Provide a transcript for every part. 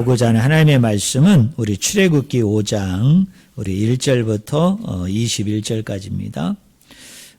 보고자 하는 하나님의 말씀은 우리 출애굽기 5장 우리 1절부터 21절까지입니다.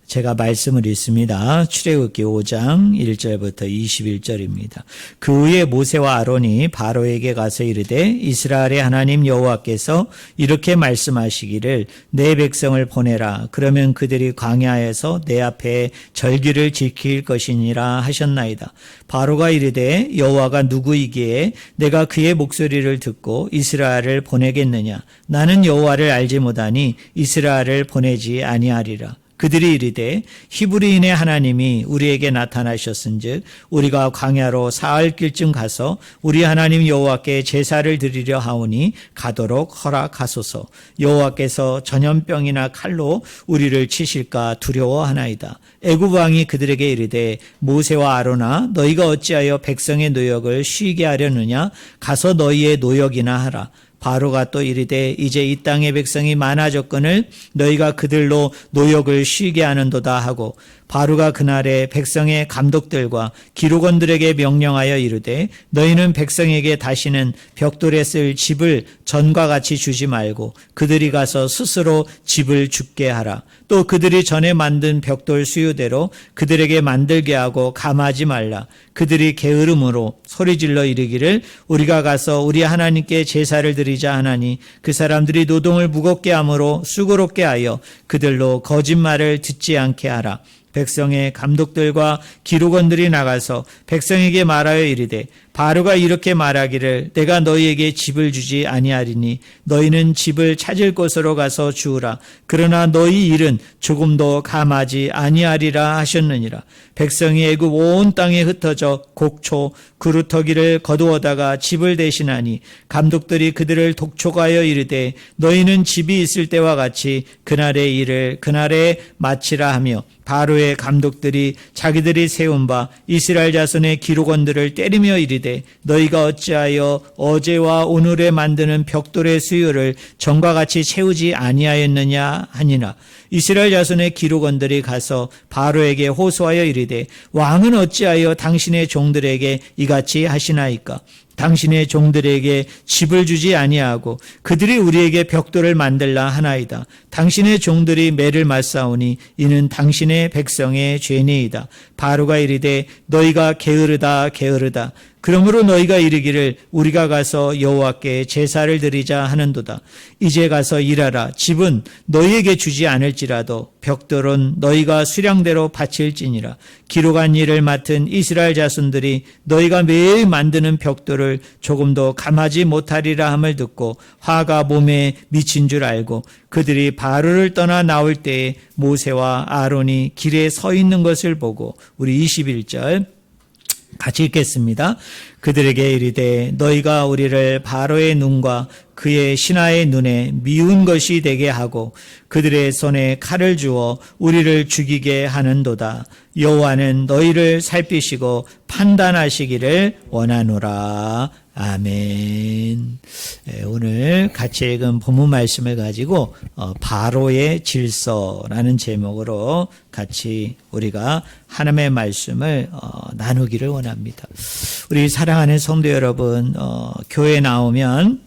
제가 말씀을 읽습니다. 출애굽기 5장 1절부터 21절입니다. 그 후에 모세와 아론이 바로에게 가서 이르되 이스라엘의 하나님 여호와께서 이렇게 말씀하시기를 내 백성을 보내라. 그러면 그들이 광야에서 내 앞에 절기를 지킬 것이니라 하셨나이다. 바로가 이르되 여호와가 누구이기에 내가 그의 목소리를 듣고 이스라엘을 보내겠느냐. 나는 여호와를 알지 못하니 이스라엘을 보내지 아니하리라. 그들이 이르되 히브리인의 하나님이 우리에게 나타나셨은즉 우리가 광야로 사흘 길쯤 가서 우리 하나님 여호와께 제사를 드리려 하오니 가도록 허락하소서. 여호와께서 전염병이나 칼로 우리를 치실까 두려워하나이다. 애굽 왕이 그들에게 이르되 모세와 아론아 너희가 어찌하여 백성의 노역을 쉬게 하려느냐. 가서 너희의 노역이나 하라. 바로가 또 이르되 이제 이 땅의 백성이 많아졌거늘 너희가 그들로 노역을 쉬게 하는도다 하고 바로가 그날에 백성의 감독들과 기록원들에게 명령하여 이르되 너희는 백성에게 다시는 벽돌에 쓸 집을 전과 같이 주지 말고 그들이 가서 스스로 집을 짓게 하라. 또 그들이 전에 만든 벽돌 수요대로 그들에게 만들게 하고 감하지 말라. 그들이 게으름으로 소리질러 이르기를 우리가 가서 우리 하나님께 제사를 드리자 하나니 그 사람들이 노동을 무겁게 함으로 수고롭게 하여 그들로 거짓말을 듣지 않게 하라. 백성의 감독들과 기록원들이 나가서 백성에게 말하여 이르되 바로가 이렇게 말하기를 내가 너희에게 집을 주지 아니하리니 너희는 집을 찾을 곳으로 가서 주우라. 그러나 너희 일은 조금도 감하지 아니하리라 하셨느니라. 백성이 애굽 온 땅에 흩어져 곡초 그루터기를 거두어다가 집을 대신하니 감독들이 그들을 독촉하여 이르되 너희는 집이 있을 때와 같이 그날의 일을 그날에 마치라 하며 바로의 감독들이 자기들이 세운 바 이스라엘 자손의 기록원들을 때리며 이르되 너희가 어찌하여 어제와 오늘에 만드는 벽돌의 수요를 전과 같이 채우지 아니하였느냐 하니라. 이스라엘 자손의 기록원들이 가서 바로에게 호소하여 이르되 왕은 어찌하여 당신의 종들에게 이같이 하시나이까. 당신의 종들에게 집을 주지 아니하고 그들이 우리에게 벽돌을 만들라 하나이다. 당신의 종들이 매를 맞사오니 이는 당신의 백성의 죄니이다. 바로가 이르되 너희가 게으르다 게으르다. 그러므로 너희가 이르기를 우리가 가서 여호와께 제사를 드리자 하는도다. 이제 가서 일하라. 집은 너희에게 주지 않을지라도 벽돌은 너희가 수량대로 바칠지니라. 기록한 일을 맡은 이스라엘 자손들이 너희가 매일 만드는 벽돌을 조금도 감하지 못하리라 함을 듣고 화가 몸에 미친 줄 알고 그들이 바로를 떠나 나올 때에 모세와 아론이 길에 서 있는 것을 보고 우리 21절 같이 읽겠습니다. 그들에게 이르되 너희가 우리를 바로의 눈과 그의 신하의 눈에 미운 것이 되게 하고 그들의 손에 칼을 주어 우리를 죽이게 하는도다. 여호와는 너희를 살피시고 판단하시기를 원하노라. 아멘. 오늘 같이 읽은 본문 말씀을 가지고 바로의 질서라는 제목으로 같이 우리가 하나님의 말씀을 나누기를 원합니다. 우리 사랑하는 성도 여러분, 교회 나오면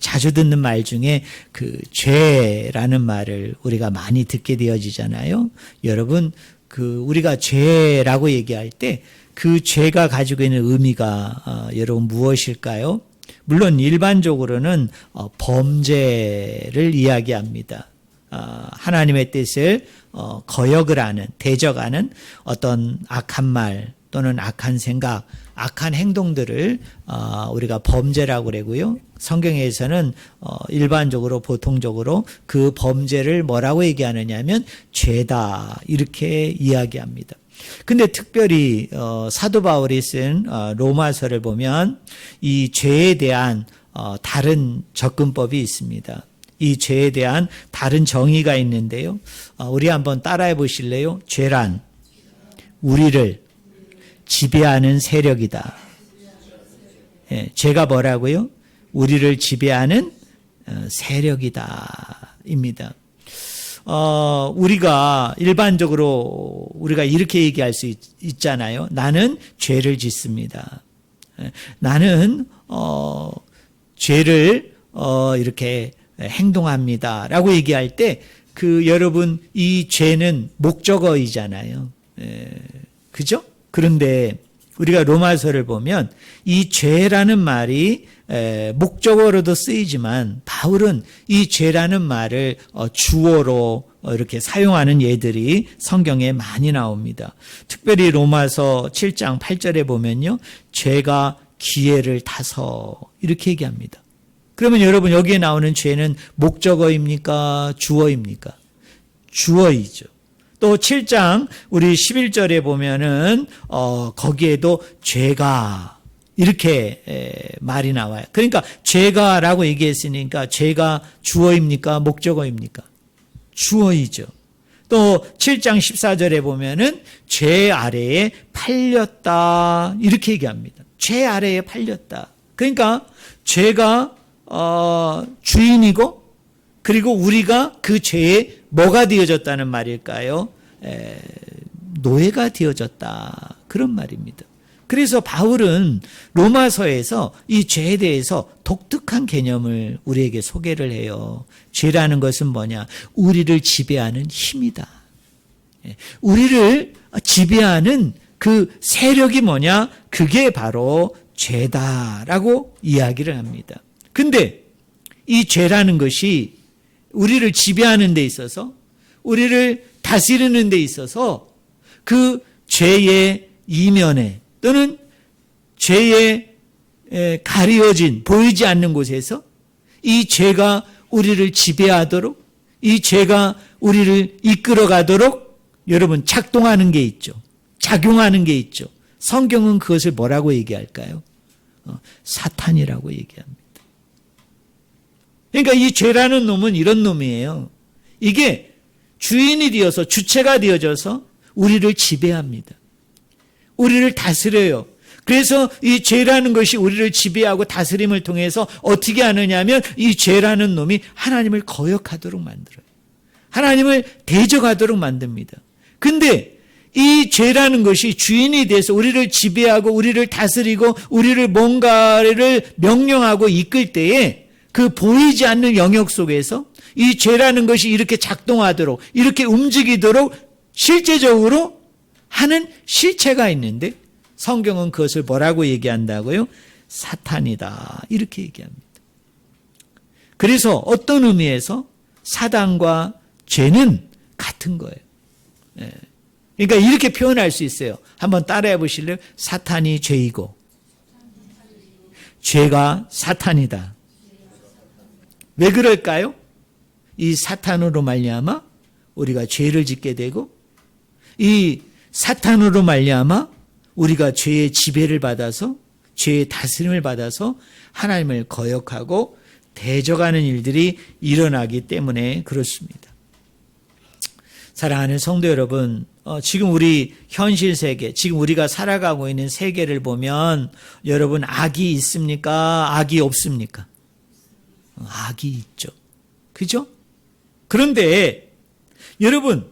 자주 듣는 말 중에 그 죄라는 말을 우리가 많이 듣게 되어지잖아요. 여러분, 우리가 죄라고 얘기할 때 그 죄가 가지고 있는 의미가 여러분 무엇일까요? 물론 일반적으로는 범죄를 이야기합니다. 하나님의 뜻을 거역을 하는, 대적하는 어떤 악한 말 또는 악한 생각, 악한 행동들을 우리가 범죄라고 그러고요. 성경에서는 일반적으로 보통적으로 그 범죄를 뭐라고 얘기하느냐 하면 죄다 이렇게 이야기합니다. 근데 특별히 사도 바울이 쓴 로마서를 보면 이 죄에 대한 다른 접근법이 있습니다. 이 죄에 대한 다른 정의가 있는데요. 우리 한번 따라해 보실래요? 죄란 우리를 지배하는 세력이다. 예, 죄가 뭐라고요? 우리를 지배하는 세력이다. 입니다. 우리가 일반적으로 우리가 이렇게 얘기할 수 있잖아요. 나는 죄를 짓습니다. 나는 죄를 이렇게 행동합니다라고 얘기할 때 여러분 이 죄는 목적어이잖아요. 그죠? 그런데 우리가 로마서를 보면 이 죄라는 말이 목적어로도 쓰이지만 바울은 이 죄라는 말을 주어로 이렇게 사용하는 예들이 성경에 많이 나옵니다. 특별히 로마서 7장 8절에 보면요. 죄가 기회를 타서 이렇게 얘기합니다. 그러면 여러분 여기에 나오는 죄는 목적어입니까? 주어입니까? 주어이죠. 또 7장 우리 11절에 보면은 거기에도 죄가 이렇게 말이 나와요. 그러니까 죄가라고 얘기했으니까 죄가 주어입니까? 목적어입니까? 주어이죠. 또 7장 14절에 보면은 죄 아래에 팔렸다 이렇게 얘기합니다. 죄 아래에 팔렸다. 그러니까 죄가 주인이고 그리고 우리가 그 죄에 뭐가 되어졌다는 말일까요? 노예가 되어졌다. 그런 말입니다. 그래서 바울은 로마서에서 이 죄에 대해서 독특한 개념을 우리에게 소개를 해요. 죄라는 것은 뭐냐? 우리를 지배하는 힘이다. 우리를 지배하는 그 세력이 뭐냐? 그게 바로 죄다라고 이야기를 합니다. 근데 이 죄라는 것이 우리를 지배하는 데 있어서 우리를 다스리는 데 있어서 그 죄의 이면에 또는 죄에 가려진 보이지 않는 곳에서 이 죄가 우리를 지배하도록 이 죄가 우리를 이끌어가도록 여러분 작동하는 게 있죠. 작용하는 게 있죠. 성경은 그것을 뭐라고 얘기할까요? 사탄이라고 얘기합니다. 그러니까 이 죄라는 놈은 이런 놈이에요. 이게 주인이 되어서 주체가 되어져서 우리를 지배합니다. 우리를 다스려요. 그래서 이 죄라는 것이 우리를 지배하고 다스림을 통해서 어떻게 하느냐면 이 죄라는 놈이 하나님을 거역하도록 만들어요. 하나님을 대적하도록 만듭니다. 근데 이 죄라는 것이 주인이 돼서 우리를 지배하고 우리를 다스리고 우리를 뭔가를 명령하고 이끌 때에 그 보이지 않는 영역 속에서 이 죄라는 것이 이렇게 작동하도록 이렇게 움직이도록 실제적으로 하는 실체가 있는데 성경은 그것을 뭐라고 얘기한다고요? 사탄이다 이렇게 얘기합니다. 그래서 어떤 의미에서 사단과 죄는 같은 거예요. 그러니까 이렇게 표현할 수 있어요. 한번 따라해 보실래요? 사탄이 죄이고 죄가 사탄이다. 왜 그럴까요? 이 사탄으로 말미암아 우리가 죄를 짓게 되고 이 사탄으로 말미암아 우리가 죄의 지배를 받아서 죄의 다스림을 받아서 하나님을 거역하고 대적하는 일들이 일어나기 때문에 그렇습니다. 사랑하는 성도 여러분, 지금 우리 현실 세계, 지금 우리가 살아가고 있는 세계를 보면 여러분 악이 있습니까? 악이 없습니까? 악이 있죠. 그죠? 그런데 여러분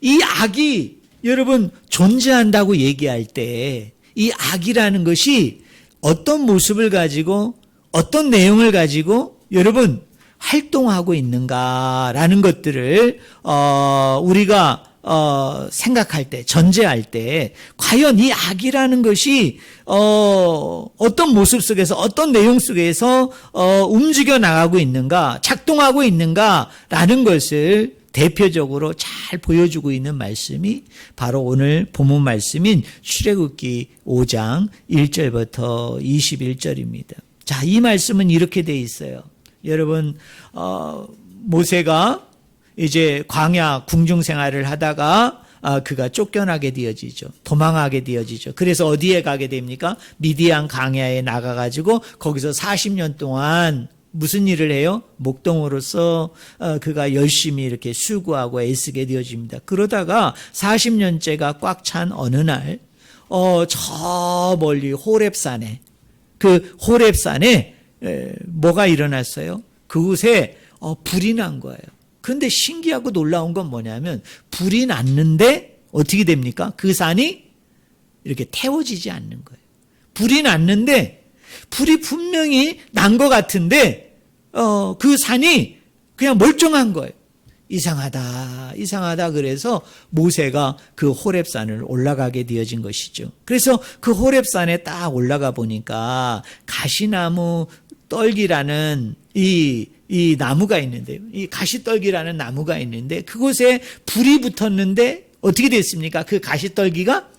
이 악이 여러분 존재한다고 얘기할 때 이 악이라는 것이 어떤 모습을 가지고 어떤 내용을 가지고 여러분 활동하고 있는가라는 것들을 우리가 생각할 때, 전제할 때 과연 이 악이라는 것이 어떤 모습 속에서 어떤 내용 속에서 움직여 나가고 있는가, 작동하고 있는가라는 것을 대표적으로 잘 보여주고 있는 말씀이 바로 오늘 본문 말씀인 출애굽기 5장 1절부터 21절입니다. 자, 이 말씀은 이렇게 돼 있어요. 여러분, 모세가 이제 광야 궁중 생활을 하다가 그가 쫓겨나게 되어지죠. 도망하게 되어지죠. 그래서 어디에 가게 됩니까? 미디안 광야에 나가가지고 거기서 40년 동안 무슨 일을 해요? 목동으로서 그가 열심히 이렇게 수고하고 애쓰게 되어집니다. 그러다가 40년째가 꽉 찬 어느 날, 저 멀리 호렙산에, 그 호렙산에 뭐가 일어났어요? 그곳에 불이 난 거예요. 그런데 신기하고 놀라운 건 뭐냐면 불이 났는데 어떻게 됩니까? 그 산이 이렇게 태워지지 않는 거예요. 불이 났는데 불이 분명히 난 것 같은데 그 산이 그냥 멀쩡한 거예요. 이상하다. 그래서 모세가 그 호렙산을 올라가게 되어진 것이죠. 그래서 그 호렙산에 딱 올라가 보니까 가시나무 떨기라는 이 나무가 있는데요. 이 가시떨기라는 나무가 있는데 그곳에 불이 붙었는데 어떻게 됐습니까? 그 가시떨기가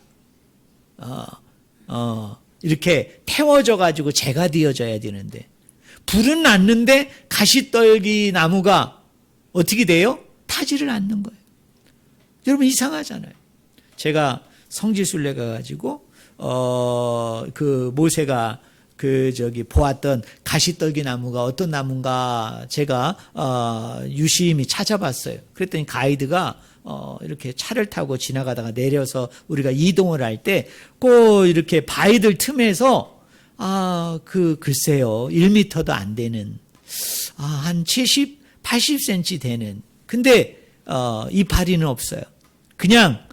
이렇게 태워져 가지고 재가 되어져야 되는데 불은 났는데 가시떨기 나무가 어떻게 돼요? 타지를 않는 거예요. 여러분 이상하잖아요. 제가 성지순례 가가지고 그 모세가 보았던 가시떨기 나무가 어떤 나무인가 제가 유심히 찾아봤어요. 그랬더니 가이드가 이렇게 차를 타고 지나가다가 내려서 우리가 이동을 할 때 꼭 이렇게 바위들 틈에서 글쎄요 1m도 안 되는 한 70, 80cm 되는 근데 이파리는 없어요. 그냥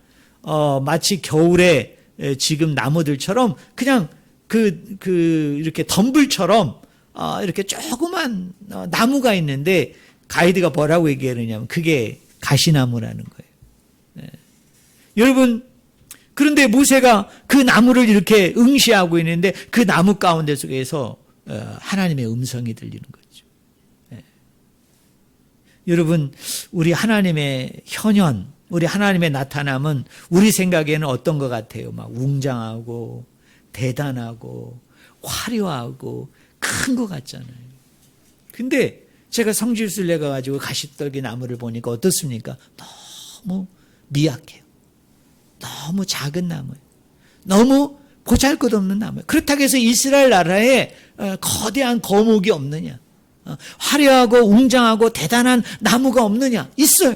마치 겨울에 지금 나무들처럼 그냥 이렇게 덤불처럼 이렇게 조그만 나무가 있는데 가이드가 뭐라고 얘기하느냐면 그게 가시나무라는 거예요. 네. 여러분 그런데 모세가 그 나무를 이렇게 응시하고 있는데 그 나무 가운데 속에서 하나님의 음성이 들리는 거죠. 네. 여러분 우리 하나님의 현현, 우리 하나님의 나타남은 우리 생각에는 어떤 것 같아요? 막 웅장하고 대단하고 화려하고 큰 것 같잖아요. 근데 제가 성지순례 가가지고 가시떨기 나무를 보니까 어떻습니까? 너무 미약해요. 너무 작은 나무예요. 너무 보잘것없는 나무예요. 그렇다고 해서 이스라엘 나라에 거대한 거목이 없느냐? 화려하고 웅장하고 대단한 나무가 없느냐? 있어요.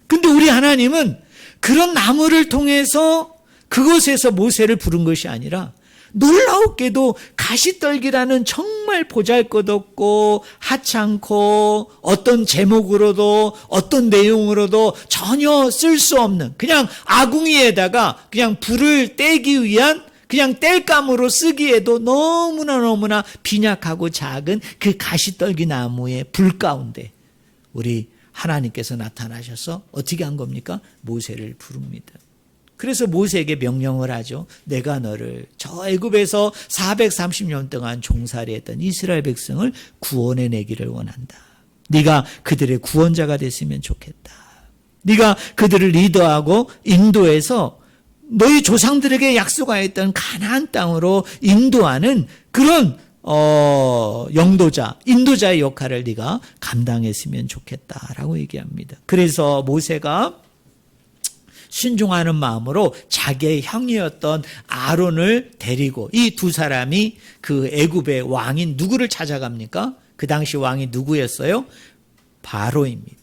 근데 우리 하나님은 그런 나무를 통해서 그곳에서 모세를 부른 것이 아니라 놀라웠게도 가시떨기라는 정말 보잘것없고 하찮고 어떤 제목으로도 어떤 내용으로도 전혀 쓸 수 없는 그냥 아궁이에다가 그냥 불을 떼기 위한 그냥 땔감으로 쓰기에도 너무나 빈약하고 작은 그 가시떨기 나무의 불 가운데 우리 하나님께서 나타나셔서 어떻게 한 겁니까? 모세를 부릅니다. 그래서 모세에게 명령을 하죠. 내가 너를 저 애굽에서 430년 동안 종살이했던 이스라엘 백성을 구원해내기를 원한다. 네가 그들의 구원자가 됐으면 좋겠다. 네가 그들을 리더하고 인도해서 너희 조상들에게 약속하였던 가나안 땅으로 인도하는 그런 영도자, 인도자의 역할을 네가 감당했으면 좋겠다라고 얘기합니다. 그래서 모세가 순종하는 마음으로 자기의 형이었던 아론을 데리고 이 두 사람이 그 애굽의 왕인 누구를 찾아갑니까? 그 당시 왕이 누구였어요? 바로입니다.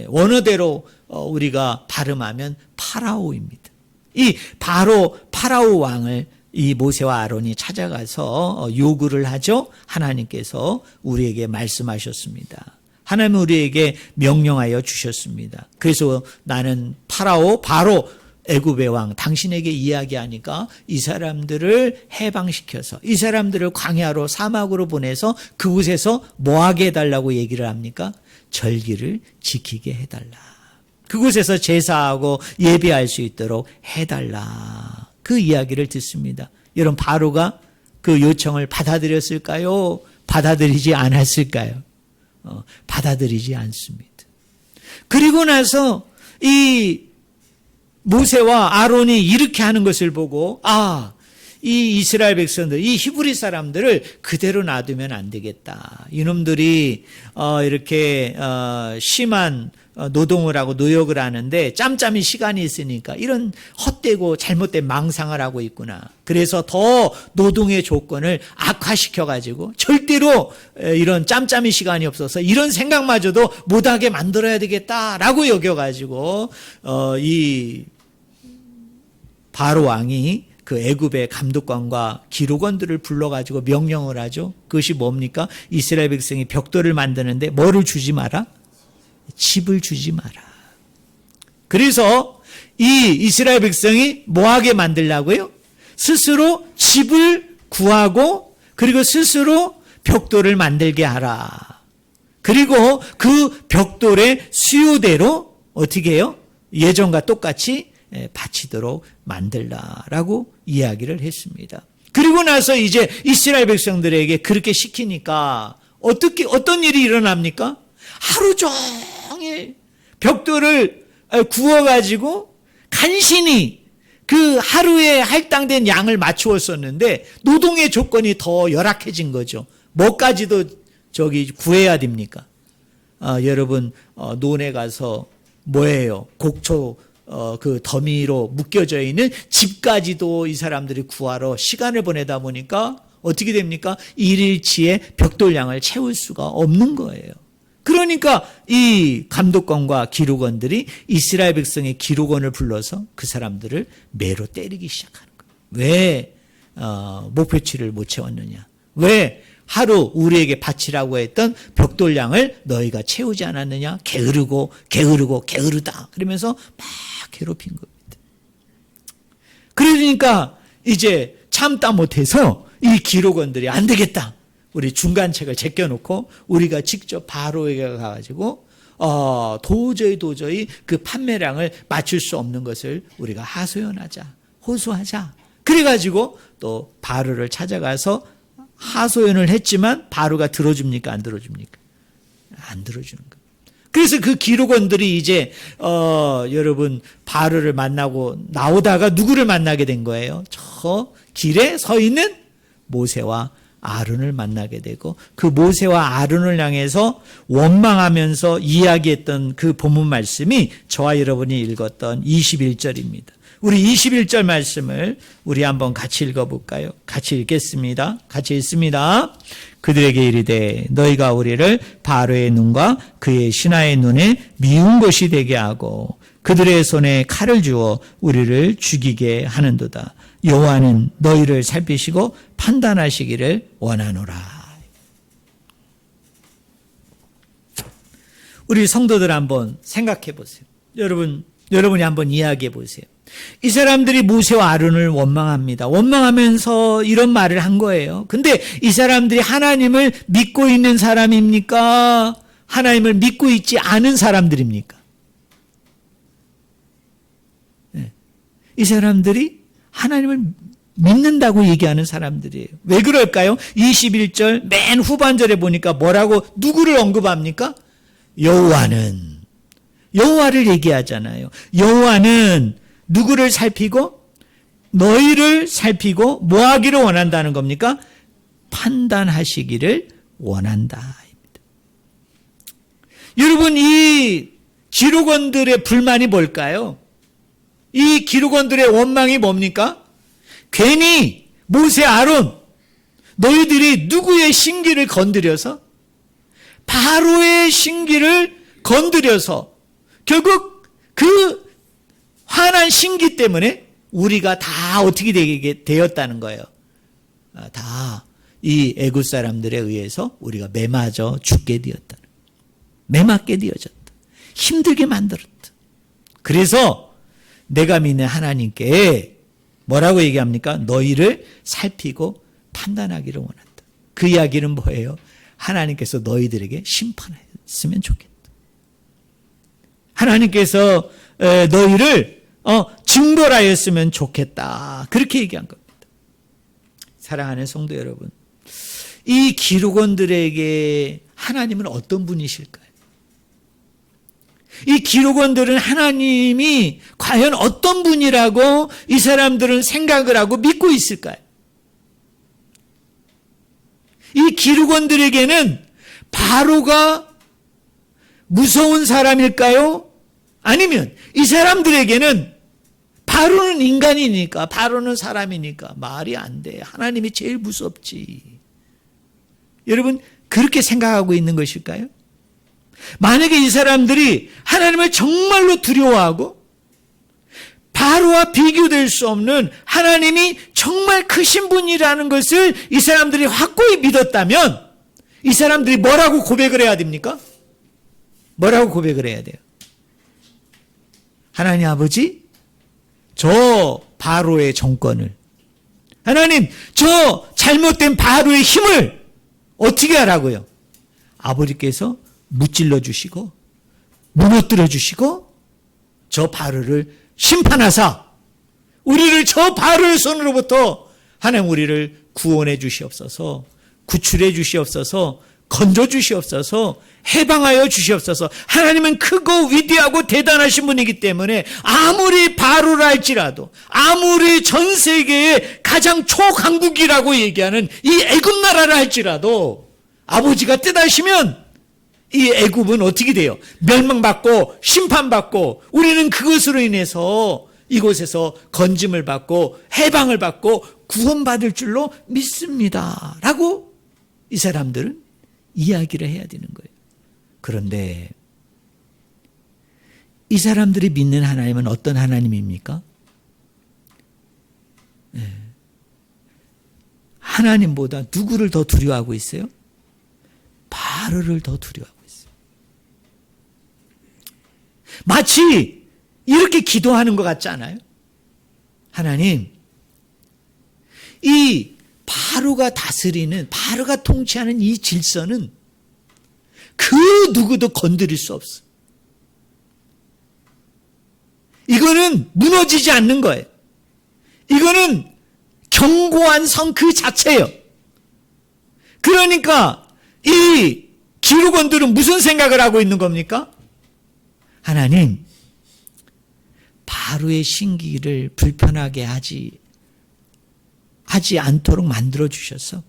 원어대로 우리가 발음하면 파라오입니다. 이 파라오 왕을 이 모세와 아론이 찾아가서 요구를 하죠. 하나님께서 우리에게 말씀하셨습니다. 하나님은 우리에게 명령하여 주셨습니다. 그래서 나는 바로 애굽의 왕 당신에게 이야기하니까 이 사람들을 해방시켜서 이 사람들을 광야로 사막으로 보내서 그곳에서 뭐하게 해달라고 얘기를 합니까? 절기를 지키게 해달라. 그곳에서 제사하고 예배할 수 있도록 해달라. 그 이야기를 듣습니다. 여러분 바로가 그 요청을 받아들였을까요? 받아들이지 않았을까요? 받아들이지 않습니다. 그리고 나서 이 모세와 아론이 이렇게 하는 것을 보고 이 이스라엘 백성들, 이 히브리 사람들을 그대로 놔두면 안 되겠다. 이놈들이 이렇게 심한 노동을 하고 노역을 하는데 짬짬이 시간이 있으니까 이런 헛되고 잘못된 망상을 하고 있구나. 그래서 더 노동의 조건을 악화시켜가지고 절대로 이런 짬짬이 시간이 없어서 이런 생각마저도 못하게 만들어야 되겠다라고 여겨가지고 이 바로 왕이 그 애굽의 감독관과 기록원들을 불러가지고 명령을 하죠. 그것이 뭡니까? 이스라엘 백성이 벽돌을 만드는데 뭐를 주지 마라? 집을 주지 마라. 그래서 이 이스라엘 백성이 뭐하게 만들라고요? 스스로 집을 구하고 그리고 스스로 벽돌을 만들게 하라. 그리고 그 벽돌의 수요대로 어떻게 해요? 예전과 똑같이 바치도록 만들라라고 이야기를 했습니다. 그리고 나서 이제 이스라엘 백성들에게 그렇게 시키니까 어떤 일이 일어납니까? 하루 종일 벽돌을 구워가지고 간신히 그 하루에 할당된 양을 맞추었었는데 노동의 조건이 더 열악해진 거죠. 뭐까지도 구해야 됩니까? 여러분 논에 가서 뭐예요? 곡초 그 더미로 묶여져 있는 집까지도 이 사람들이 구하러 시간을 보내다 보니까 어떻게 됩니까? 일일치에 벽돌량을 채울 수가 없는 거예요. 그러니까 이 감독관과 기록원들이 이스라엘 백성의 기록원을 불러서 그 사람들을 매로 때리기 시작하는 거예요. 왜 목표치를 못 채웠느냐? 왜 하루 우리에게 바치라고 했던 벽돌량을 너희가 채우지 않았느냐? 게으르다. 그러면서 막 괴롭힌 겁니다. 그러니까 이제 참다 못해서 이 기록원들이 안 되겠다. 우리 중간책을 제껴놓고 우리가 직접 바로에게 가가지고 도저히 그 판매량을 맞출 수 없는 것을 우리가 호소하자. 그래가지고 또 바로를 찾아가서 하소연을 했지만 바로가 들어줍니까? 안 들어줍니까? 안 들어주는 거예요. 그래서 그 기록원들이 이제 여러분 바로를 만나고 나오다가 누구를 만나게 된 거예요? 저 길에 서 있는 모세와 아론을 만나게 되고 그 모세와 아론을 향해서 원망하면서 이야기했던 그 본문 말씀이 저와 여러분이 읽었던 21절입니다. 우리 21절 말씀을 우리 한번 같이 읽어볼까요? 같이 읽겠습니다. 같이 읽습니다. 그들에게 이르되 너희가 우리를 바로의 눈과 그의 신하의 눈에 미운 것이 되게 하고 그들의 손에 칼을 주어 우리를 죽이게 하는도다. 여호와는 너희를 살피시고 판단하시기를 원하노라. 우리 성도들 한번 생각해 보세요. 여러분이 한번 이야기해 보세요. 이 사람들이 모세와 아론을 원망합니다. 원망하면서 이런 말을 한 거예요. 근데 이 사람들이 하나님을 믿고 있는 사람입니까? 하나님을 믿고 있지 않은 사람들입니까? 네. 이 사람들이 하나님을 믿는다고 얘기하는 사람들이에요. 왜 그럴까요? 21절 맨 후반절에 보니까 뭐라고 누구를 언급합니까? 여호와를 얘기하잖아요. 여호와는 누구를 살피고 너희를 살피고 뭐 하기를 원한다는 겁니까? 판단하시기를 원한다. 여러분 이 기록원들의 불만이 뭘까요? 이 기록원들의 원망이 뭡니까? 괜히 모세 아론 너희들이 누구의 신기를 건드려서 바로의 신기를 건드려서 결국 그 화난 신기 때문에 우리가 다 어떻게 되게 되었다는 거예요. 다 이 애굽 사람들에 의해서 우리가 매맞아 죽게 되었다. 매맞게 되어졌다. 힘들게 만들었다. 그래서 내가 믿는 하나님께 뭐라고 얘기합니까? 너희를 살피고 판단하기를 원한다. 그 이야기는 뭐예요? 하나님께서 너희들에게 심판했으면 좋겠다. 하나님께서 너희를 징벌하였으면 좋겠다. 그렇게 얘기한 겁니다. 사랑하는 성도 여러분, 이 기록원들에게 하나님은 어떤 분이실까요? 이 기록원들은 하나님이 과연 어떤 분이라고 이 사람들은 생각을 하고 믿고 있을까요? 이 기록원들에게는 바로가 무서운 사람일까요? 아니면 이 사람들에게는 바로는 인간이니까, 바로는 사람이니까 말이 안 돼. 하나님이 제일 무섭지. 여러분 그렇게 생각하고 있는 것일까요? 만약에 이 사람들이 하나님을 정말로 두려워하고 바로와 비교될 수 없는 하나님이 정말 크신 분이라는 것을 이 사람들이 확고히 믿었다면 이 사람들이 뭐라고 고백을 해야 됩니까? 뭐라고 고백을 해야 돼요? 하나님 아버지, 저 바로의 정권을 하나님, 저 잘못된 바로의 힘을 어떻게 하라고요? 아버지께서 무찔러 주시고 무너뜨려 주시고 저 바로를 심판하사 우리를 저 바로의 손으로부터 하나님 우리를 구원해 주시옵소서, 구출해 주시옵소서, 건져 주시옵소서, 해방하여 주시옵소서. 하나님은 크고 위대하고 대단하신 분이기 때문에 아무리 바로라 할지라도, 아무리 전 세계의 가장 초강국이라고 얘기하는 이 애굽 나라라 할지라도 아버지가 뜻하시면 이 애굽은 어떻게 돼요? 멸망받고 심판받고 우리는 그것으로 인해서 이곳에서 건짐을 받고 해방을 받고 구원받을 줄로 믿습니다 라고 이 사람들은 이야기를 해야 되는 거예요. 그런데 이 사람들이 믿는 하나님은 어떤 하나님입니까? 하나님보다 누구를 더 두려워하고 있어요? 바로를 더 두려워하고 있어요. 마치 이렇게 기도하는 것 같지 않아요? 하나님, 이 바로가 다스리는, 바로가 통치하는 이 질서는 그 누구도 건드릴 수 없어. 이거는 무너지지 않는 거예요. 이거는 견고한 성 그 자체예요. 그러니까 이 기록원들은 무슨 생각을 하고 있는 겁니까? 하나님, 바로의 신기를 불편하게 하지 않도록 만들어 주셔서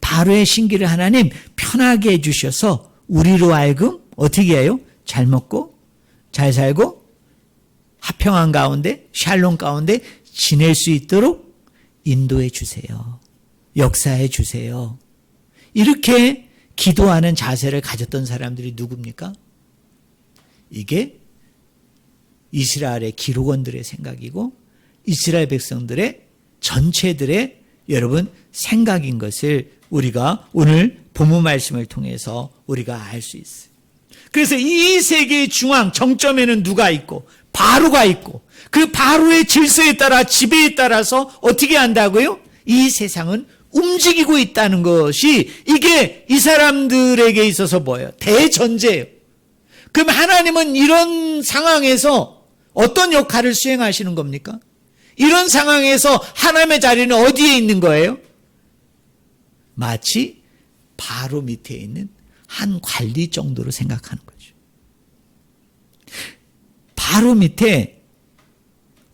바로의 신기를 하나님 편하게 해 주셔서 우리로 하여금 어떻게 해요? 잘 먹고 잘 살고 화평한 가운데 샬롬 가운데 지낼 수 있도록 인도해 주세요. 역사해 주세요. 이렇게 기도하는 자세를 가졌던 사람들이 누굽니까? 이게 이스라엘의 기록원들의 생각이고 이스라엘 백성들의 전체들의 여러분 생각인 것을 우리가 오늘 본문 말씀을 통해서 우리가 알 수 있어요. 그래서 이 세계의 중앙 정점에는 누가 있고 바로가 있고 그 바로의 질서에 따라 지배에 따라서 어떻게 한다고요? 이 세상은 움직이고 있다는 것이 이게 이 사람들에게 있어서 뭐예요? 대전제예요. 그럼 하나님은 이런 상황에서 어떤 역할을 수행하시는 겁니까? 이런 상황에서 하나님의 자리는 어디에 있는 거예요? 마치 바로 밑에 있는 한 관리 정도로 생각하는 거죠. 바로 밑에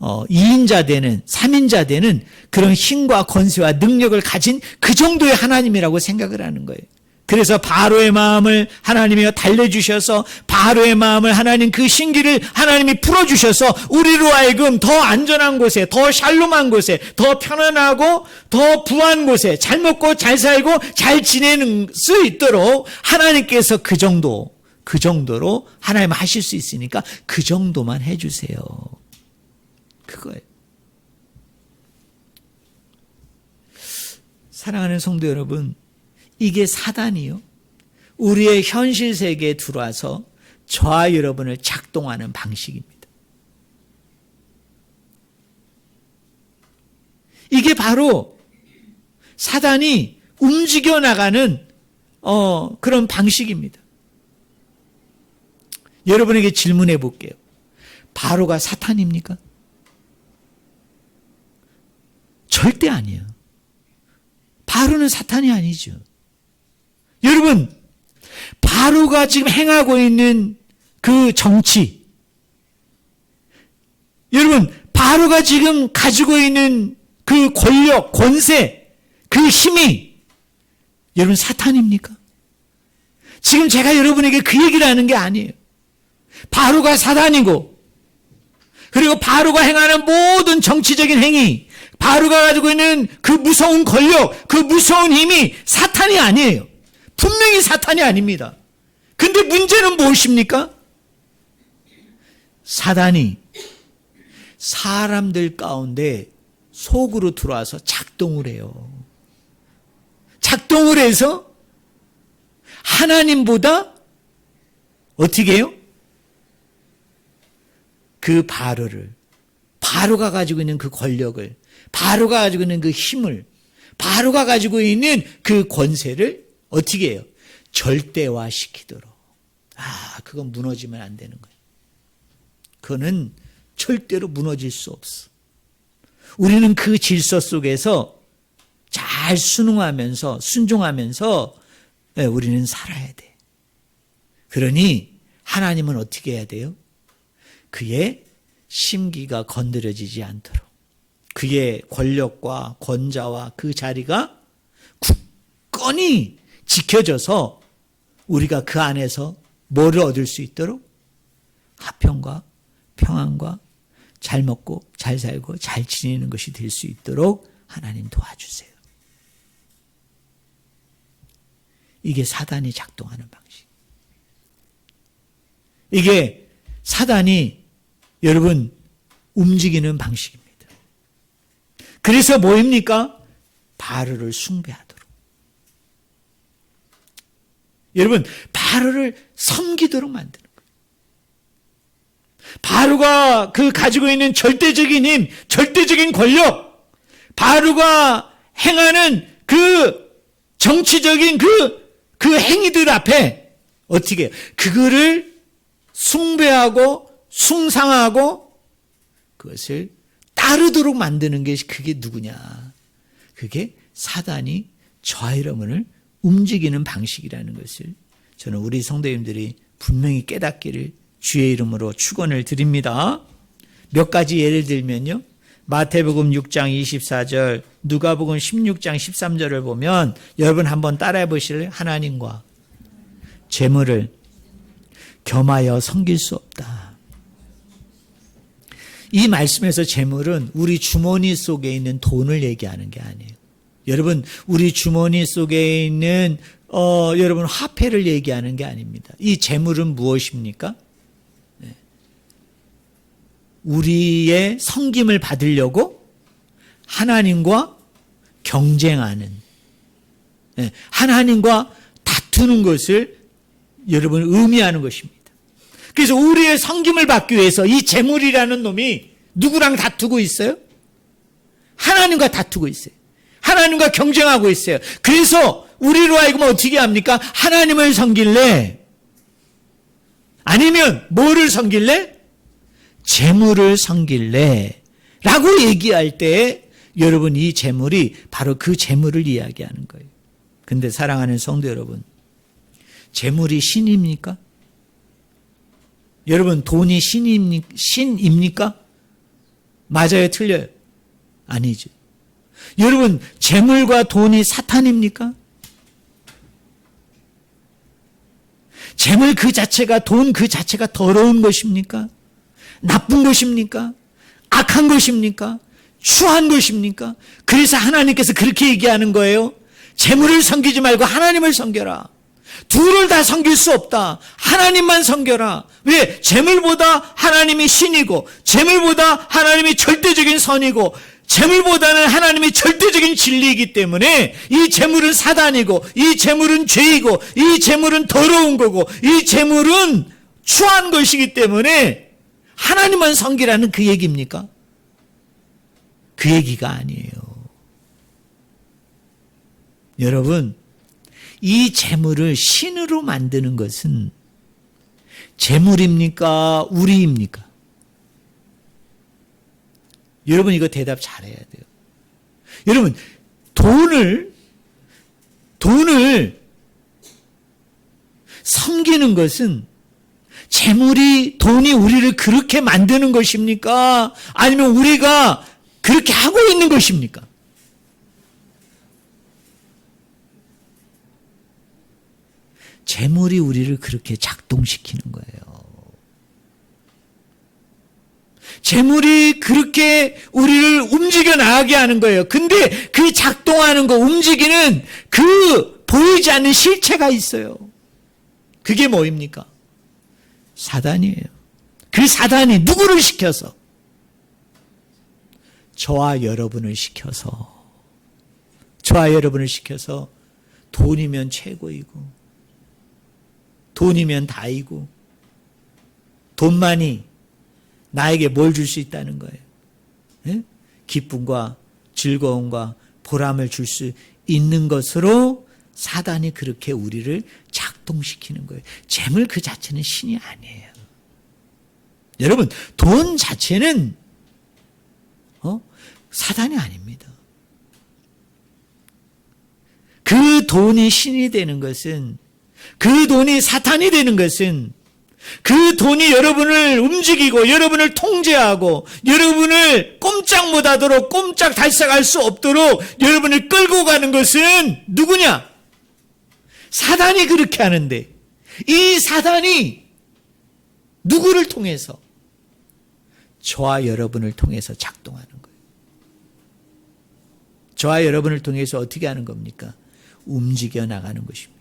2인자 되는 3인자 되는 그런 힘과 권세와 능력을 가진 그 정도의 하나님이라고 생각을 하는 거예요. 그래서 바로의 마음을 하나님이 달래주셔서 바로의 마음을 하나님 그 신기를 하나님이 풀어주셔서 우리로 하여금 더 안전한 곳에 더 샬롬한 곳에 더 편안하고 더 부한 곳에 잘 먹고 잘 살고 잘 지내는 수 있도록 하나님께서 그 정도로 하나님 하실 수 있으니까 그 정도만 해주세요. 그거예요. 사랑하는 성도 여러분, 이게 사단이요. 우리의 현실 세계에 들어와서 저와 여러분을 작동하는 방식입니다. 이게 바로 사단이 움직여 나가는 그런 방식입니다. 여러분에게 질문해 볼게요. 바로가 사탄입니까? 절대 아니에요. 바로는 사탄이 아니죠. 여러분, 바로가 지금 행하고 있는 그 정치, 여러분, 바로가 지금 가지고 있는 그 권력, 권세, 그 힘이 여러분 사탄입니까? 지금 제가 여러분에게 그 얘기를 하는 게 아니에요. 바로가 사단이고, 그리고 바로가 행하는 모든 정치적인 행위, 바로가 가지고 있는 그 무서운 권력, 그 무서운 힘이 사탄이 아니에요. 분명히 사탄이 아닙니다. 근데 문제는 무엇입니까? 사단이 사람들 가운데 속으로 들어와서 작동을 해요. 작동을 해서 하나님보다 어떻게 해요? 그 바로가 가지고 있는 그 권력을, 바로가 가지고 있는 그 힘을, 바로가 가지고 있는 그 권세를 어떻게 해요? 절대화시키도록. 그건 무너지면 안 되는 거예요. 그거는 절대로 무너질 수 없어. 우리는 그 질서 속에서 잘 순응하면서 순종하면서 우리는 살아야 돼. 그러니 하나님은 어떻게 해야 돼요? 그의 심기가 건드려지지 않도록 그의 권력과 권자와 그 자리가 굳건히 지켜져서 우리가 그 안에서 뭐를 얻을 수 있도록? 화평과 평안과 잘 먹고 잘 살고 잘 지내는 것이 될 수 있도록 하나님 도와주세요. 이게 사단이 작동하는 방식. 이게 사단이 여러분 움직이는 방식입니다. 그래서 뭐입니까? 바알을 숭배하도록. 여러분 바알을 섬기도록 만드는 거예요. 바알가 그 가지고 있는 절대적인 힘, 절대적인 권력, 바알가 행하는 그 정치적인 그 행위들 앞에 어떻게 해요? 그거를 숭배하고 숭상하고 그것을 따르도록 만드는 것이 그게 누구냐? 그게 사단이 저와 여러분을 움직이는 방식이라는 것을 저는 우리 성도님들이 분명히 깨닫기를 주의 이름으로 축원을 드립니다. 몇 가지 예를 들면요. 마태복음 6장 24절, 누가복음 16장 13절을 보면 여러분 한번 따라해 보실래요? 하나님과 재물을 겸하여 섬길 수 없다. 이 말씀에서 재물은 우리 주머니 속에 있는 돈을 얘기하는 게 아니에요. 여러분 우리 주머니 속에 있는 여러분 화폐를 얘기하는 게 아닙니다. 이 재물은 무엇입니까? 우리의 섬김을 받으려고 하나님과 경쟁하는, 하나님과 다투는 것을 여러분 의미하는 것입니다. 그래서 우리의 섬김을 받기 위해서 이 재물이라는 놈이 누구랑 다투고 있어요? 하나님과 다투고 있어요. 하나님과 경쟁하고 있어요. 그래서 우리로 하여금 어떻게 합니까? 하나님을 섬길래? 아니면 뭐를 섬길래? 재물을 섬길래? 라고 얘기할 때 여러분 이 재물이 바로 그 재물을 이야기하는 거예요. 근데 사랑하는 성도 여러분, 재물이 신입니까? 여러분 돈이 신입니까? 맞아요, 틀려요? 아니죠. 여러분 재물과 돈이 사탄입니까? 재물 그 자체가, 돈 그 자체가 더러운 것입니까? 나쁜 것입니까? 악한 것입니까? 추한 것입니까? 그래서 하나님께서 그렇게 얘기하는 거예요. 재물을 섬기지 말고 하나님을 섬겨라. 둘을 다 섬길 수 없다. 하나님만 섬겨라. 왜? 재물보다 하나님이 신이고, 재물보다 하나님이 절대적인 선이고, 재물보다는 하나님이 절대적인 진리이기 때문에 이 재물은 사단이고, 이 재물은 죄이고, 이 재물은 더러운 거고, 이 재물은 추한 것이기 때문에 하나님만 섬기라는 그 얘기입니까? 그 얘기가 아니에요. 여러분, 이 재물을 신으로 만드는 것은 재물입니까? 우리입니까? 여러분 이거 대답 잘해야 돼요. 여러분 돈을 섬기는 것은 재물이, 돈이 우리를 그렇게 만드는 것입니까? 아니면 우리가 그렇게 하고 있는 것입니까? 재물이 우리를 그렇게 작동시키는 거예요. 재물이 그렇게 우리를 움직여 나가게 하는 거예요. 근데 그 작동하는 거, 움직이는 그 보이지 않는 실체가 있어요. 그게 뭐입니까? 사단이에요. 그 사단이 누구를 시켜서? 저와 여러분을 시켜서 돈이면 최고이고, 돈이면 다이고, 돈만이 나에게 뭘 줄 수 있다는 거예요? 예? 기쁨과 즐거움과 보람을 줄 수 있는 것으로 사단이 그렇게 우리를 작동시키는 거예요. 재물 그 자체는 신이 아니에요. 여러분, 돈 자체는 사단이 아닙니다. 그 돈이 신이 되는 것은, 그 돈이 사탄이 되는 것은, 그 돈이 여러분을 움직이고 여러분을 통제하고 여러분을 꼼짝 못하도록, 꼼짝 달싹할 수 없도록 여러분을 끌고 가는 것은 누구냐? 사단이 그렇게 하는데, 이 사단이 누구를 통해서? 저와 여러분을 통해서 작동하는 거예요. 저와 여러분을 통해서 어떻게 하는 겁니까? 움직여 나가는 것입니다.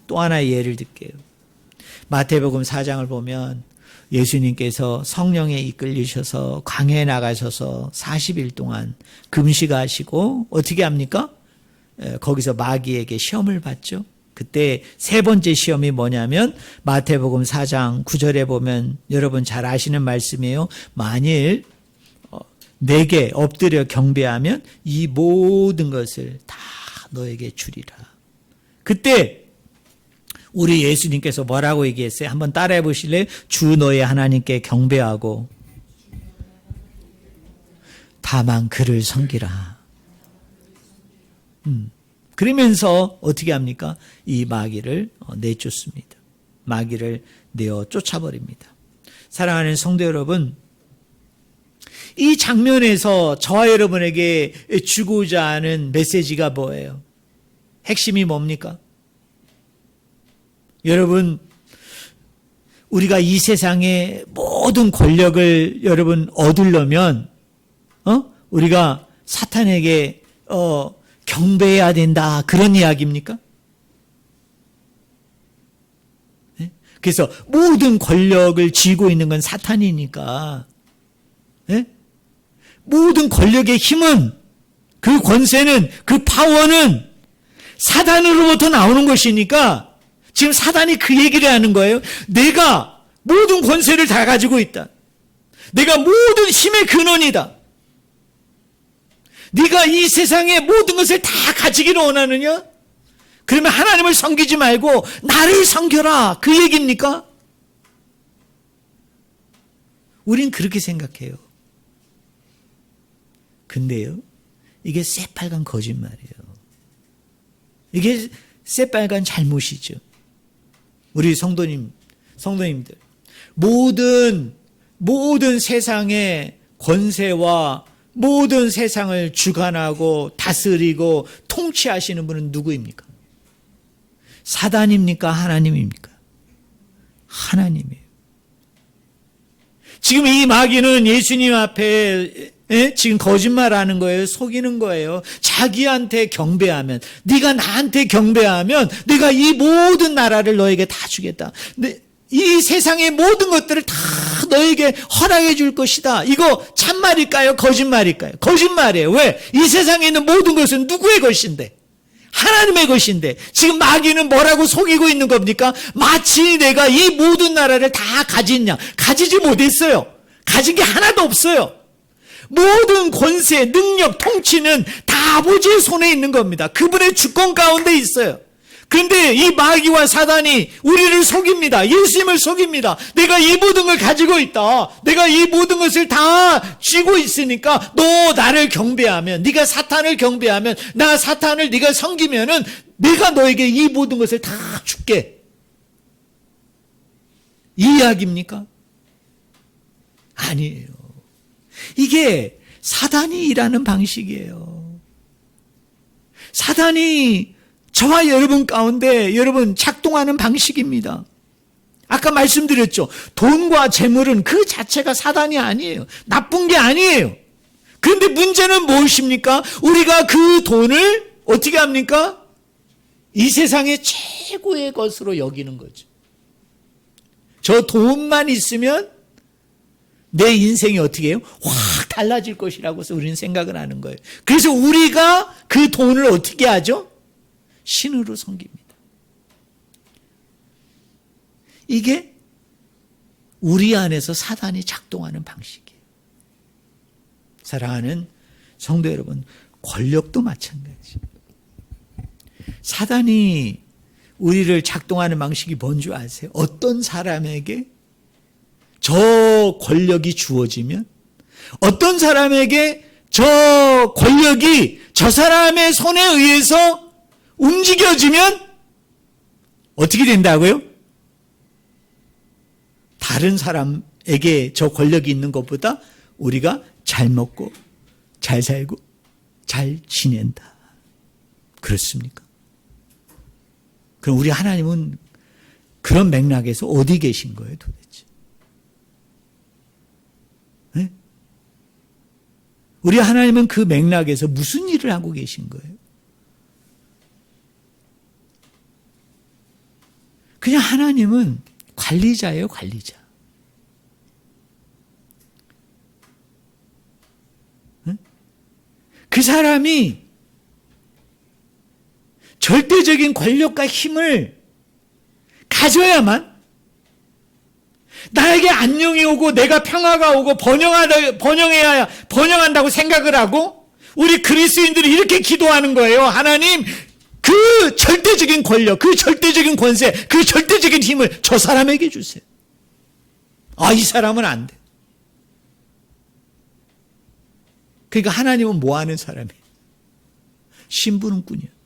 또 하나의 예를 들게요. 마태복음 4장을 보면 예수님께서 성령에 이끌리셔서 광야에 나가셔서 40일 동안 금식하시고 어떻게 합니까? 거기서 마귀에게 시험을 받죠. 그때 세 번째 시험이 뭐냐면 마태복음 4장 9절에 보면 여러분 잘 아시는 말씀이에요. 만일 내게 엎드려 경배하면 이 모든 것을 다 너에게 주리라. 그때 우리 예수님께서 뭐라고 얘기했어요? 한번 따라해 보실래요? 주 너의 하나님께 경배하고 다만 그를 섬기라. 그러면서 어떻게 합니까? 이 마귀를 내쫓습니다. 마귀를 내어 쫓아버립니다. 사랑하는 성도 여러분, 이 장면에서 저와 여러분에게 주고자 하는 메시지가 뭐예요? 핵심이 뭡니까? 여러분, 우리가 이 세상의 모든 권력을 여러분 얻으려면 우리가 사탄에게 경배해야 된다, 그런 이야기입니까? 네? 그래서 모든 권력을 쥐고 있는 건 사탄이니까, 네? 모든 권력의 힘은, 그 권세는, 그 파워는 사단으로부터 나오는 것이니까 지금 사단이 그 얘기를 하는 거예요. 내가 모든 권세를 다 가지고 있다. 내가 모든 힘의 근원이다. 네가 이 세상의 모든 것을 다 가지기를 원하느냐? 그러면 하나님을 섬기지 말고 나를 섬겨라, 그 얘기입니까? 우린 그렇게 생각해요. 근데요, 이게 새빨간 거짓말이에요. 이게 새빨간 잘못이죠. 우리 성도님들, 모든 세상의 권세와 모든 세상을 주관하고 다스리고 통치하시는 분은 누구입니까? 사단입니까? 하나님입니까? 하나님이에요. 지금 이 마귀는 예수님 앞에 지금 거짓말하는 거예요. 속이는 거예요. 자기한테 경배하면, 네가 나한테 경배하면 내가 이 모든 나라를 너에게 다 주겠다. 이 세상의 모든 것들을 다 너에게 허락해 줄 것이다. 이거 참말일까요? 거짓말일까요? 거짓말이에요. 왜? 이 세상에 있는 모든 것은 누구의 것인데? 하나님의 것인데 지금 마귀는 뭐라고 속이고 있는 겁니까? 마치 내가 이 모든 나라를 다 가졌냐? 가지지 못했어요. 가진 게 하나도 없어요. 모든 권세, 능력, 통치는 다 아버지의 손에 있는 겁니다. 그분의 주권 가운데 있어요. 그런데 이 마귀와 사단이 우리를 속입니다. 예수님을 속입니다. 내가 이 모든 걸 가지고 있다. 내가 이 모든 것을 다 쥐고 있으니까 너 나를 경배하면, 네가 사탄을 경배하면, 나 사탄을 네가 섬기면은 내가 너에게 이 모든 것을 다 줄게. 이 이야기입니까? 아니에요. 이게 사단이 일하는 방식이에요. 사단이 저와 여러분 가운데 여러분 작동하는 방식입니다. 아까 말씀드렸죠. 돈과 재물은 그 자체가 사단이 아니에요. 나쁜 게 아니에요. 그런데 문제는 무엇입니까? 우리가 그 돈을 어떻게 합니까? 이 세상의 최고의 것으로 여기는 거죠. 저 돈만 있으면 내 인생이 어떻게 해요? 확 달라질 것이라고 해서 우리는 생각을 하는 거예요. 그래서 우리가 그 돈을 어떻게 하죠? 신으로 섬깁니다. 이게 우리 안에서 사단이 작동하는 방식이에요. 사랑하는 성도 여러분, 권력도 마찬가지. 사단이 우리를 작동하는 방식이 뭔지 아세요? 어떤 사람에게 저 권력이 주어지면, 어떤 사람에게 저 권력이 저 사람의 손에 의해서 움직여지면 어떻게 된다고요? 다른 사람에게 저 권력이 있는 것보다 우리가 잘 먹고 잘 살고 잘 지낸다. 그렇습니까? 그럼 우리 하나님은 그런 맥락에서 어디 계신 거예요, 도대체? 네? 우리 하나님은 그 맥락에서 무슨 일을 하고 계신 거예요? 그냥 하나님은 관리자예요, 관리자. 네? 그 사람이 절대적인 권력과 힘을 가져야만 나에게 안녕이 오고 내가 평화가 오고 번영한다고 생각을 하고, 우리 그리스도인들이 이렇게 기도하는 거예요. 하나님, 그 절대적인 권력, 그 절대적인 권세, 그 절대적인 힘을 저 사람에게 주세요. 아, 이 사람은 안 돼. 그러니까 하나님은 뭐 하는 사람이에요? 심부름꾼이에요.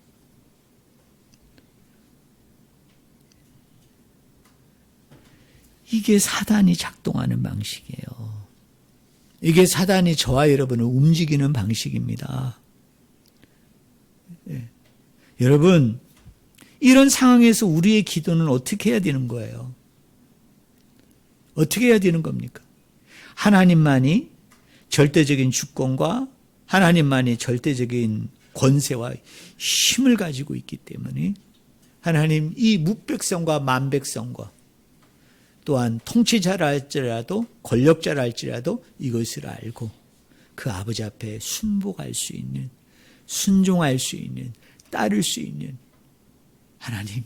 이게 사단이 작동하는 방식이에요. 이게 사단이 저와 여러분을 움직이는 방식입니다. 예. 여러분, 이런 상황에서 우리의 기도는 어떻게 해야 되는 거예요? 어떻게 해야 되는 겁니까? 하나님만이 절대적인 주권과 하나님만이 절대적인 권세와 힘을 가지고 있기 때문에 하나님 이 무백성과 만백성과 또한 통치자라 할지라도 권력자라 할지라도 이것을 알고 그 아버지 앞에 순복할 수 있는, 순종할 수 있는, 따를 수 있는 하나님,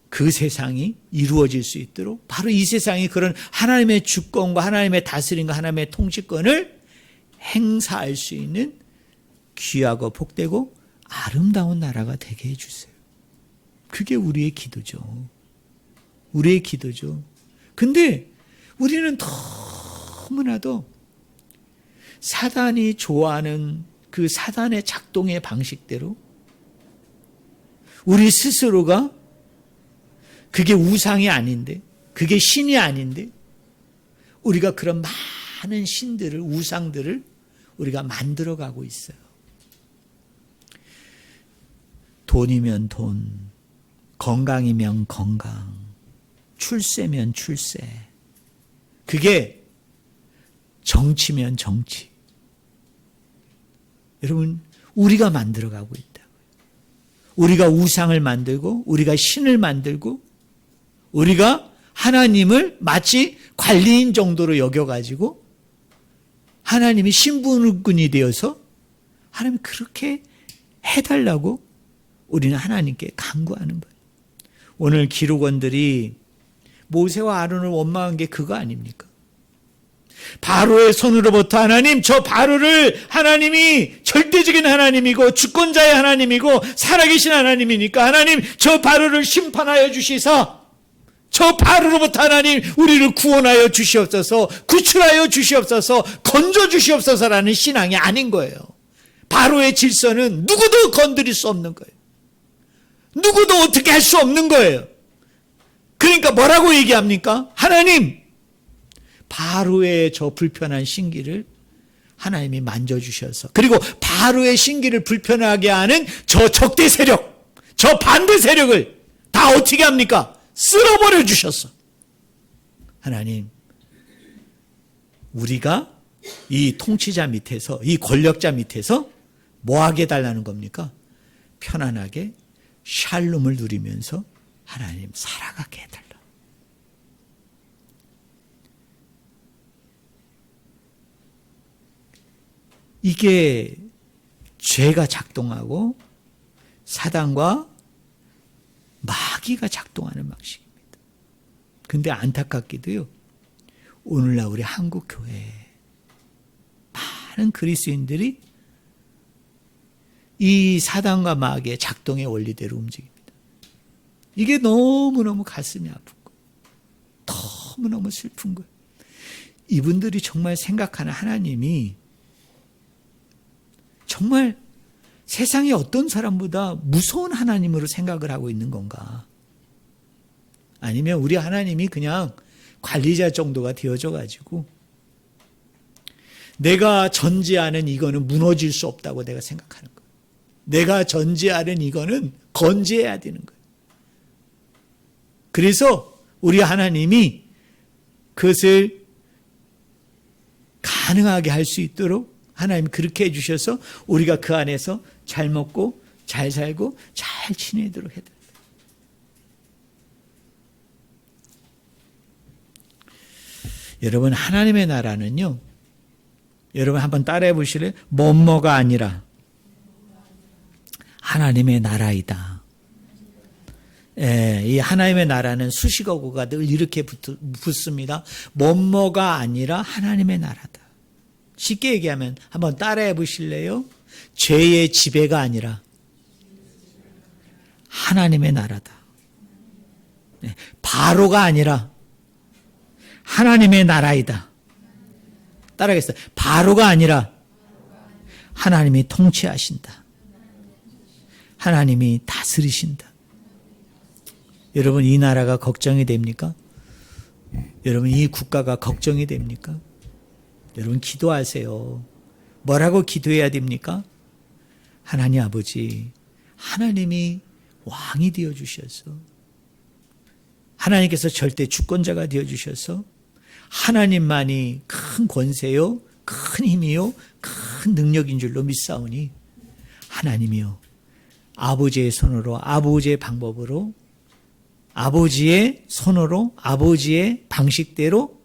그 세상이 이루어질 수 있도록 바로 이 세상이 그런 하나님의 주권과 하나님의 다스림과 하나님의 통치권을 행사할 수 있는 귀하고 복되고 아름다운 나라가 되게 해주세요. 그게 우리의 기도죠. 우리의 기도죠. 근데 우리는 너무나도 사단이 좋아하는 그 사단의 작동의 방식대로 우리 스스로가 그게 우상이 아닌데, 그게 신이 아닌데 우리가 그런 많은 신들을, 우상들을 우리가 만들어가고 있어요. 돈이면 돈, 건강이면 건강, 출세면 출세, 그게 정치면 정치. 여러분, 우리가 만들어가고 있다고요. 우리가 우상을 만들고 우리가 신을 만들고 우리가 하나님을 마치 관리인 정도로 여겨가지고 하나님이 신부름꾼이 되어서 하나님이 그렇게 해달라고 우리는 하나님께 간구하는 거예요. 오늘 기록원들이 모세와 아론을 원망한 게 그거 아닙니까? 바로의 손으로부터 하나님, 저 바로를 하나님이 절대적인 하나님이고 주권자의 하나님이고 살아계신 하나님이니까 하나님 저 바로를 심판하여 주시사 저 바로로부터 하나님 우리를 구원하여 주시옵소서, 구출하여 주시옵소서, 건져 주시옵소서라는 신앙이 아닌 거예요. 바로의 질서는 누구도 건드릴 수 없는 거예요. 누구도 어떻게 할 수 없는 거예요. 그러니까 뭐라고 얘기합니까? 하나님, 바로의 저 불편한 신기를 하나님이 만져주셔서, 그리고 바로의 신기를 불편하게 하는 저 적대 세력, 저 반대 세력을 다 어떻게 합니까? 쓸어버려 주셨어. 하나님, 우리가 이 통치자 밑에서, 이 권력자 밑에서 뭐 하게 해달라는 겁니까? 편안하게 샬롬을 누리면서 하나님 살아가게 해달라. 이게 죄가 작동하고 사단과 마귀가 작동하는 방식입니다. 근데 안타깝게도요, 오늘날 우리 한국 교회에 많은 그리스도인들이 이 사단과 마귀의 작동의 원리대로 움직입니다. 이게 너무너무 가슴이 아픈 거예요. 너무너무 슬픈 거예요. 이분들이 정말 생각하는 하나님이 정말 세상의 어떤 사람보다 무서운 하나님으로 생각을 하고 있는 건가? 아니면 우리 하나님이 그냥 관리자 정도가 되어져 가지고 내가 전제하는 이거는 무너질 수 없다고 내가 생각하는 거예요. 내가 전제하는 이거는 건재해야 되는 거예요. 그래서 우리 하나님이 그것을 가능하게 할 수 있도록 하나님 그렇게 해주셔서 우리가 그 안에서 잘 먹고 잘 살고 잘 지내도록 해야 돼요. 여러분, 하나님의 나라는요, 여러분 한번 따라해 보실래요? 뭐뭐가 아니라 하나님의 나라이다. 예, 이 하나님의 나라는 수식어구가 늘 이렇게 붙습니다. 뭐뭐가 아니라 하나님의 나라다. 쉽게 얘기하면 한번 따라해 보실래요? 죄의 지배가 아니라 하나님의 나라다. 예, 바로가 아니라 하나님의 나라이다. 따라하겠어요. 바로가 아니라 하나님이 통치하신다. 하나님이 다스리신다. 여러분, 이 나라가 걱정이 됩니까? 여러분, 이 국가가 걱정이 됩니까? 여러분, 기도하세요. 뭐라고 기도해야 됩니까? 하나님 아버지, 하나님이 왕이 되어주셔서, 하나님께서 절대 주권자가 되어주셔서 하나님만이 큰 권세요, 큰 힘이요, 큰 능력인 줄로 믿사오니 하나님이요, 아버지의 손으로, 아버지의 방법으로, 아버지의 손으로, 아버지의 방식대로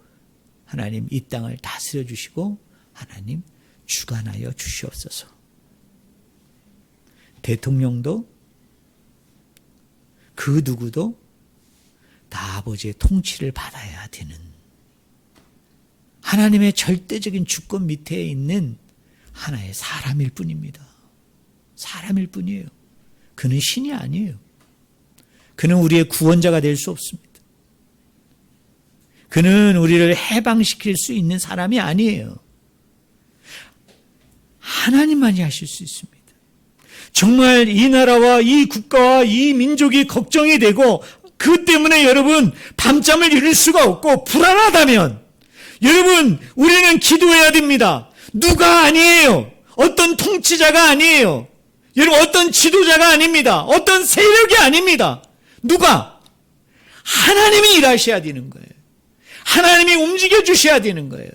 하나님 이 땅을 다스려 주시고 하나님 주관하여 주시옵소서. 대통령도 그 누구도 다 아버지의 통치를 받아야 되는, 하나님의 절대적인 주권 밑에 있는 하나의 사람일 뿐입니다. 사람일 뿐이에요. 그는 신이 아니에요. 그는 우리의 구원자가 될 수 없습니다. 그는 우리를 해방시킬 수 있는 사람이 아니에요. 하나님만이 하실 수 있습니다. 정말 이 나라와 이 국가와 이 민족이 걱정이 되고 그 때문에 여러분 밤잠을 이룰 수가 없고 불안하다면 여러분 우리는 기도해야 됩니다. 누가 아니에요. 어떤 통치자가 아니에요. 여러분 어떤 지도자가 아닙니다. 어떤 세력이 아닙니다. 누가? 하나님이 일하셔야 되는 거예요. 하나님이 움직여 주셔야 되는 거예요.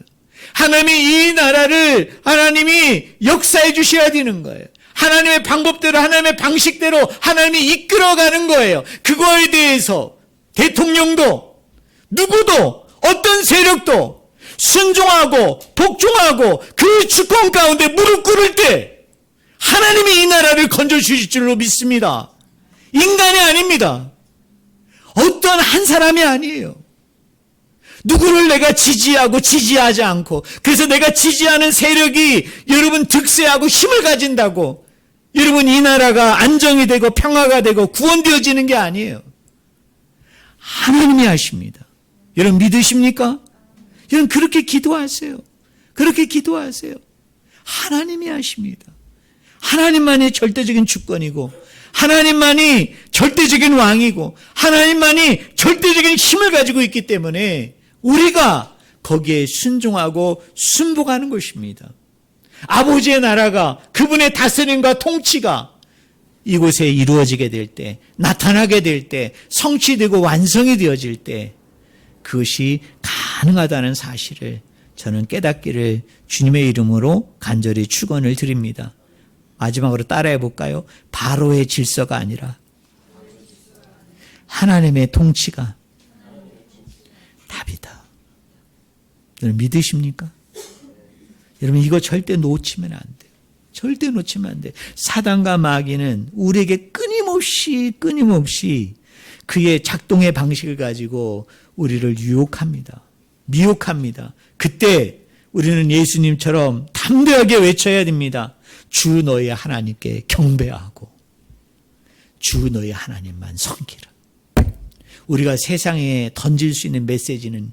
하나님이 이 나라를 하나님이 역사해 주셔야 되는 거예요. 하나님의 방법대로 하나님의 방식대로 하나님이 이끌어가는 거예요. 그거에 대해서 대통령도 누구도 어떤 세력도 순종하고 복종하고 그 주권 가운데 무릎 꿇을 때 하나님이 이 나라를 건져주실 줄로 믿습니다. 인간이 아닙니다. 어떤 한 사람이 아니에요. 누구를 내가 지지하고 지지하지 않고 그래서 내가 지지하는 세력이 여러분 득세하고 힘을 가진다고 여러분 이 나라가 안정이 되고 평화가 되고 구원되어지는 게 아니에요. 하나님이 하십니다. 여러분 믿으십니까? 여러분 그렇게 기도하세요. 그렇게 기도하세요. 하나님이 하십니다. 하나님만이 절대적인 주권이고 하나님만이 절대적인 왕이고 하나님만이 절대적인 힘을 가지고 있기 때문에 우리가 거기에 순종하고 순복하는 것입니다. 아버지의 나라가 그분의 다스림과 통치가 이곳에 이루어지게 될 때, 나타나게 될 때, 성취되고 완성이 되어질 때 그것이 가능하다는 사실을 저는 깨닫기를 주님의 이름으로 간절히 축원을 드립니다. 마지막으로 따라해 볼까요? 바로의 질서가 아니라 하나님의 통치가 답이다. 여러분 믿으십니까? 여러분 이거 절대 놓치면 안 돼요. 절대 놓치면 안 돼요. 사단과 마귀는 우리에게 끊임없이 그의 작동의 방식을 가지고 우리를 유혹합니다. 미혹합니다. 그때 우리는 예수님처럼 담대하게 외쳐야 됩니다. 주 너희 하나님께 경배하고 주 너희 하나님만 섬기라. 우리가 세상에 던질 수 있는 메시지는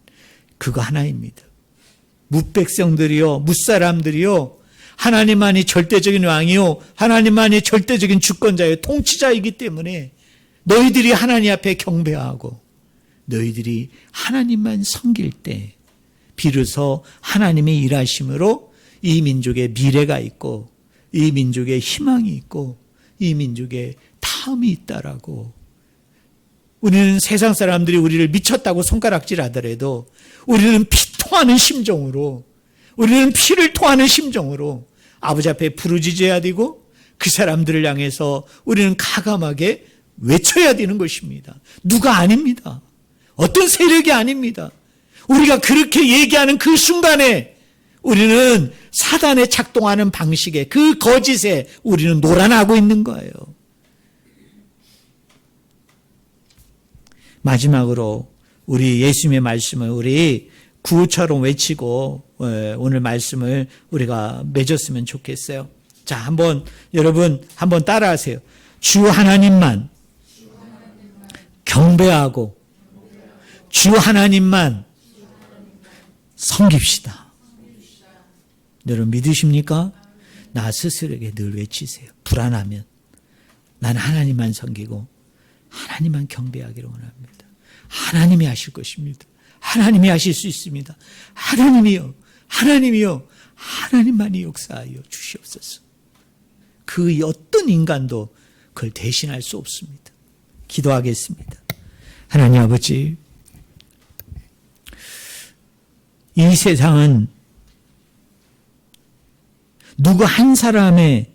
그거 하나입니다. 무백성들이요, 무사람들이요, 하나님만이 절대적인 왕이요, 하나님만이 절대적인 주권자요, 통치자이기 때문에 너희들이 하나님 앞에 경배하고 너희들이 하나님만 섬길 때 비로소 하나님의 일하심으로 이 민족의 미래가 있고 이 민족의 희망이 있고 이 민족의 다음이 있다라고. 우리는 세상 사람들이 우리를 미쳤다고 손가락질하더라도 우리는 피 토하는 심정으로, 우리는 피를 토하는 심정으로 아버지 앞에 부르짖어야 되고 그 사람들을 향해서 우리는 가감하게 외쳐야 되는 것입니다. 누가 아닙니다. 어떤 세력이 아닙니다. 우리가 그렇게 얘기하는 그 순간에 우리는 사단에 작동하는 방식에, 그 거짓에 우리는 놀아나고 있는 거예요. 마지막으로 우리 예수님의 말씀을 우리 구호처럼 외치고 오늘 말씀을 우리가 맺었으면 좋겠어요. 자, 여러분 한번 따라하세요. 주 하나님만 경배하고 주 하나님만 섬깁시다. 여러분 믿으십니까? 나 스스로에게 늘 외치세요. 불안하면 나는 하나님만 섬기고 하나님만 경배하기를 원합니다. 하나님이 하실 것입니다. 하나님이 하실 수 있습니다. 하나님이요, 하나님이요, 하나님만이 역사하여 주시옵소서. 그 어떤 인간도 그걸 대신할 수 없습니다. 기도하겠습니다. 하나님 아버지, 이 세상은 누구 한 사람의